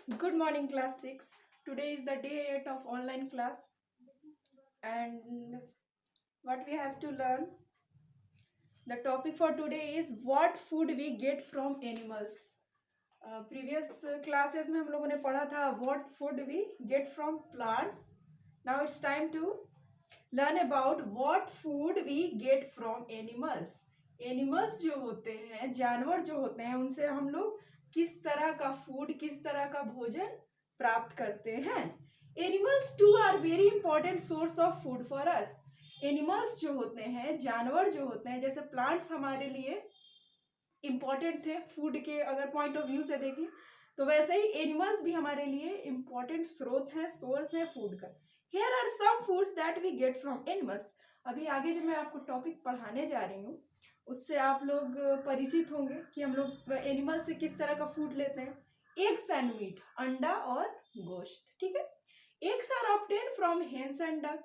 Good morning, class 6. Today is the day 8 of online class, and what we have to learn. The topic for today is what food we get from animals. Previous classes में हम लोगों ने पढ़ा था what food we get from plants. Now it's time to learn about what food we get from animals. Animals जो होते हैं, जानवर जो होते हैं, उनसे हम लोग किस तरह का फूड, किस तरह का भोजन प्राप्त करते हैं. Animals too are very important source of food for us. Animals जो होते हैं, जानवर जो होते हैं, जैसे प्लांट्स हमारे लिए इम्पॉर्टेंट थे फूड के अगर पॉइंट ऑफ व्यू से देखें, तो वैसे ही एनिमल्स भी हमारे लिए इम्पॉर्टेंट स्रोत हैं, सोर्स है फूड का. Here are some foods that we get from animals. अभी आगे जो मैं आपको टॉपिक पढ़ाने जा रही हूँ उससे आप लोग परिचित होंगे कि हम लोग एनिमल से किस तरह का फूड लेते हैं. एग्स एंड मीट, अंडा और गोश्त. ठीक है. Eggs are obtain from hens and duck.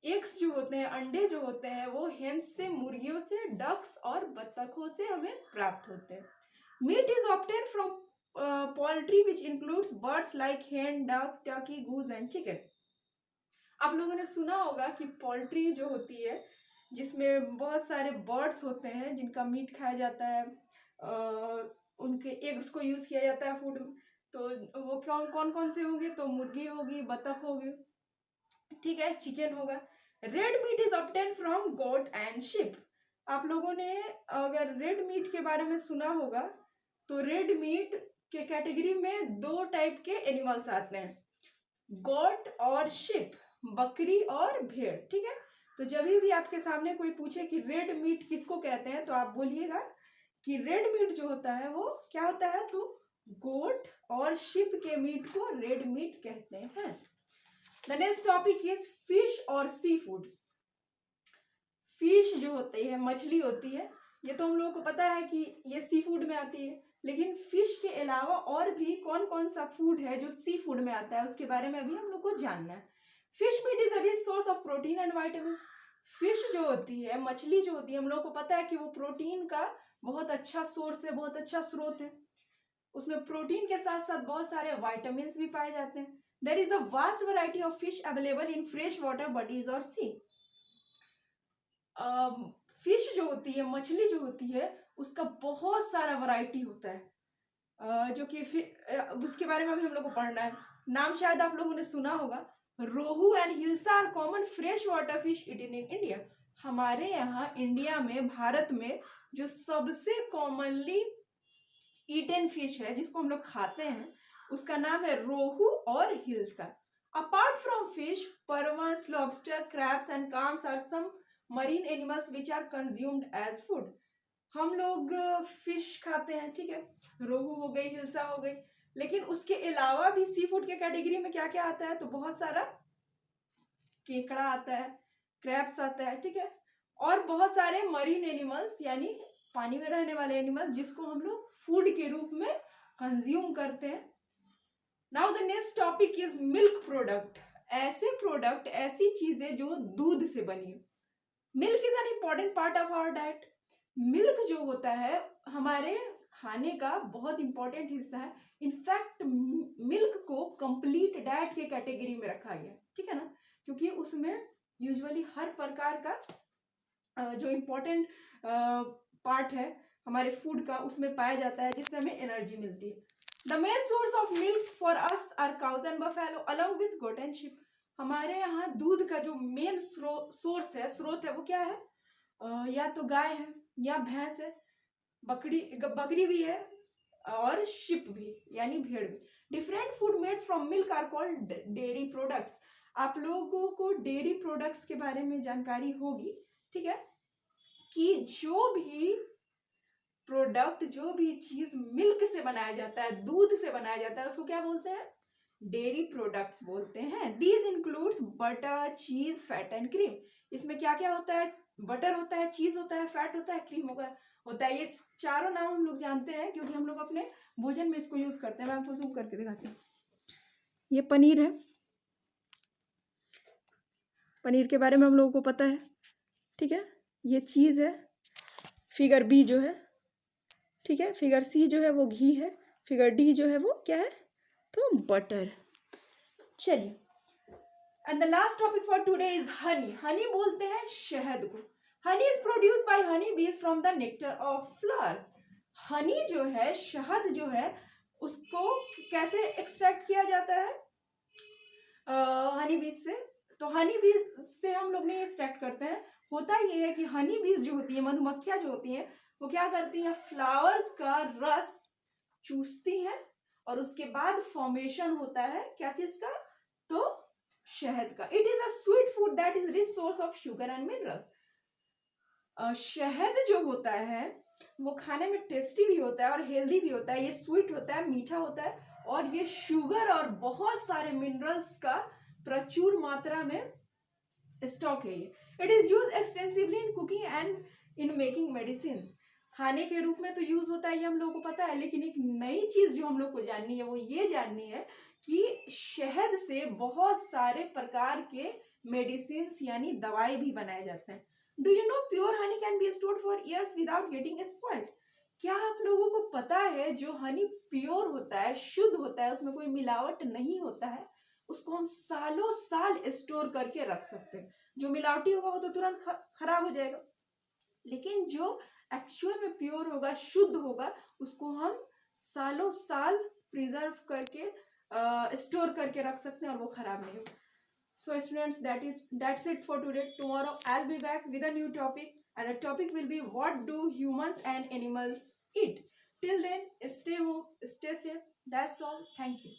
एग्स जो होते हैं, अंडे जो होते हैं, वो हेन्स से, मुर्गियों से, डक्स और बत्तखों से हमें प्राप्त होते हैं. Meat is obtain from poultry which includes birds like hen, duck, turkey, goose and chicken. आप लोगों ने सुना होगा कि पोल्ट्री जो होती है, जिसमें बहुत सारे बर्ड्स होते हैं जिनका मीट खाया जाता है, उनके एग्स को यूज किया जाता है फूड में. तो वो कौन कौन से होंगे? तो मुर्गी होगी, बतख होगी, ठीक है, चिकन होगा. Red meat is obtain from goat and sheep. आप लोगों ने अगर रेड मीट के बारे में सुना होगा तो रेड मीट के कैटेगरी में दो टाइप के एनिमल्स आते हैं, गोट और शिप, बकरी और भेड़. ठीक है. तो जब भी आपके सामने कोई पूछे कि रेड मीट किसको कहते हैं, तो आप बोलिएगा कि रेड मीट जो होता है वो क्या होता है, तो गोट और शिप के मीट को रेड मीट कहते हैं. The next topic is fish और सी फूड. फिश जो होती है, मछली होती है, ये तो हम लोगों को पता है कि ये सी फूड में आती है. लेकिन फिश के अलावा और भी कौन कौन सा फूड है जो सी फूड में आता है, उसके बारे में अभी हम लोग को जानना है. Fish meet is a rich source of protein and vitamin. Fish जो होती है, मछली जो होती है, हम लोग को पता है कि वो प्रोटीन का बहुत अच्छा सोर्स है, बहुत अच्छा स्रोत है. उसमें प्रोटीन के साथ साथ बहुत सारे वाइटामिन भी पाए जाते हैं. There is a vast variety of fish available in fresh water bodies और सी. फिश जो होती है, मछली जो होती है, उसका बहुत सारा वैरायटी होता है, जो कि उसके बारे में भी हम लोग को पढ़ना है. नाम शायद आप लोगों ने सुना होगा. Rohu and hilsa are common fresh water fish eaten in India. हमारे यहाँ इंडिया में, भारत में जो सबसे कॉमनली ईटन फिश है, जिसको हम लोग खाते हैं, उसका नाम है रोहू और hilsa. Apart from fish, prawns, lobster, crabs and clams are some marine animals which are consumed as food. हम लोग फिश खाते हैं, ठीक है, रोहू हो गई, हिल्सा हो गई, लेकिन उसके अलावा भी सी फूड के कैटेगरी में क्या क्या आता है, तो बहुत सारा केकड़ा आता है, क्रैब्स आता है, ठीक है, और बहुत सारे मरीन एनिमल्स यानी पानी में रहने वाले एनिमल्स जिसको हम लोग फूड के रूप में कंज्यूम करते हैं. Now the next topic is milk product. ऐसे प्रोडक्ट, ऐसी चीजें जो दूध से बनी. Milk is an important part of our diet. Milk जो होता है हमारे खाने का बहुत इंपॉर्टेंट हिस्सा है. इनफैक्ट मिल्क को कंप्लीट डाइट के कैटेगरी में रखा गया, ठीक है ना, क्योंकि उसमें यूजुअली हर प्रकार का जो इम्पोर्टेंट पार्ट है हमारे फूड का, उसमें पाया जाता है, जिससे हमें एनर्जी मिलती है. The main source of milk for us are cows and buffalo along with goat and sheep. हमारे यहाँ दूध का जो मेन सोर्स है, स्रोत है, वो क्या है? या तो गाय है या भैंस है, बकरी भी है, और शिप भी यानी भेड़ भी. Different food made from milk are called dairy products. आप लोगों को डेयरी प्रोडक्ट्स के बारे में जानकारी होगी, ठीक है, कि जो भी प्रोडक्ट, जो भी चीज मिल्क से बनाया जाता है, दूध से बनाया जाता है, उसको क्या बोलते हैं? डेयरी प्रोडक्ट्स बोलते हैं. दीज इंक्लूड्स बटर, चीज, फैट एंड क्रीम. इसमें क्या क्या होता है? बटर होता है, चीज होता है, फैट होता है, क्रीम होता है. ये चारों नाम हम लोग जानते हैं क्योंकि हम लोग अपने भोजन में इसको यूज करते हैं. मैं आपको जूम करके दिखाती हूँ. ये पनीर है, पनीर के बारे में हम लोगों को पता है, ठीक है. ये चीज है, फिगर बी जो है, ठीक है. फिगर सी जो है वो घी है. फिगर डी जो है वो क्या है? तो बटर। चलिए, and the last topic for today is honey. Honey बोलते हैं शहद को। Honey is produced by honey bees from the nectar of flowers. Honey जो है, शहद जो है, उसको कैसे एक्सट्रैक्ट किया जाता है? हनी बीज से। तो हनी बीज से हम लोग नहीं एक्सट्रैक्ट करते हैं। होता ये है कि हनी बीज जो होती है, मधुमक्खियां जो होती हैं, वो क्या करती हैं, फ्लावर्स का रस चूसती हैं और उसके बाद फॉर्मेशन होता है क्या चीज का? तो शहद का। It is a sweet food that is rich source of sugar and mineral. शहद जो होता है वो खाने में टेस्टी भी होता है और हेल्दी भी होता है। ये स्वीट होता है, मीठा होता है, और ये शुगर और बहुत सारे मिनरल्स का प्रचुर मात्रा में स्टॉक है। ये it is use extensively in cooking and in making medicine. खाने के रूप में तो यूज होता है, ये हम लोगों को पता है, लेकिन एक नई चीज जो हम लोग को जाननी है वो ये जाननी है कि शहद से बहुत सारे प्रकार के मेडिसिन यानी दवाई भी बनाए जाते हैं। Do you know pure Honey can be stored for years without getting spoiled? क्या आप लोगों को पता है जो हनी प्योर होता है, शुद्ध होता है, उसमें कोई मिलावट नहीं होता है, उसको हम सालों साल स्टोर करके रख सकते हैं। जो मिलावटी होगा वो तो तुरंत खराब हो जाएगा, लेकिन जो एक्चुअल में प्योर होगा, शुद्ध होगा, उसको हम सालों साल प्रिजर्व करके स्टोर करके रख सकते हैं और वो खराब नहीं होगा। So students, that's it for today. Tomorrow I'll be back with a new topic, and the topic will be what do humans and animals eat. Till then, stay home, stay safe. That's all. Thank you.